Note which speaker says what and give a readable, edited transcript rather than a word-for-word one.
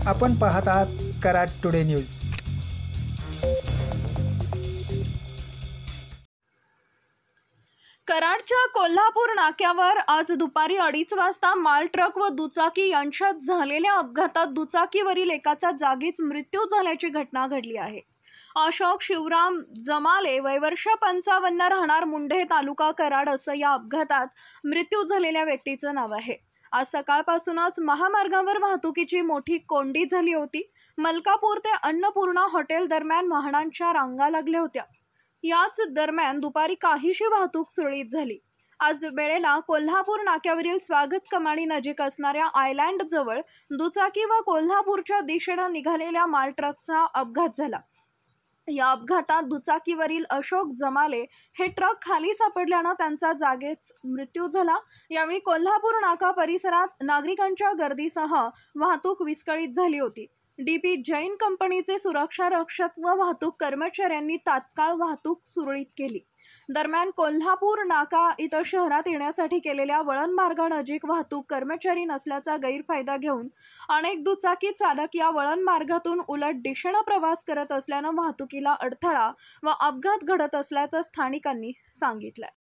Speaker 1: आपण पाहत आहात कराड टुडे न्यूज।
Speaker 2: कराडच्या कोल्हापूर नाक्यावर आज दुपारी 2:30 वाजता माल ट्रक व दुचाकी यांच्यात झालेल्या अपघातात दुचाकीवरील एकाचा जागीच मृत्यू झाल्याची घटना घडली आहे। अशोक शिवराम जमाले वय वर्ष 55 राहणार मुंढे तालुका कराड असं या अपघातात मृत्यू झालेल्या व्यक्तीचं नाव आहे। आज सकाळपासूनच महामार्गावर वाहतुकीची मोठी कोंडी झाली होती। मलकापूर ते अन्नपूर्णा हॉटेल दरम्यान वाहनांच्या रांगा लागल्या होत्या। याच दरम्यान दुपारी काहीशी वाहतूक सुरळीत झाली। आज वेळेला कोल्हापूर नाक्यावरील स्वागत कमानी नजीक असणाऱ्या आयलँड जवळ दुचाकी व कोल्हापूरच्या दिशेने निघालेल्या माल ट्रकचा अपघात झाला। या अपघातात दुचाकीवरील अशोक जमाले हे ट्रक खाली सापडल्याने त्यांचा जागीच मृत्यू झाला। यावेळी कोल्हापूर नाका परिसरात नागरिकांच्या गर्दीसह वाहतूक विस्कळीत झाली होती। डीपी जैन कंपनीचे सुरक्षा रक्षक व वाहतूक कर्मचाऱ्यांनी तात्काळ वाहतूक सुरळीत केली। दरम्यान कोल्हापूर नाका इथं शहरात येण्यासाठी केलेल्या वळण मार्गानजीक वाहतूक कर्मचारी नसल्याचा गैरफायदा घेऊन अनेक दुचाकी चालक या वळण मार्गातून उलट दिशेने प्रवास करत असल्याने वाहतुकीला अडथळा व अपघात घडत असल्याचं स्थानिकांनी सांगितलं।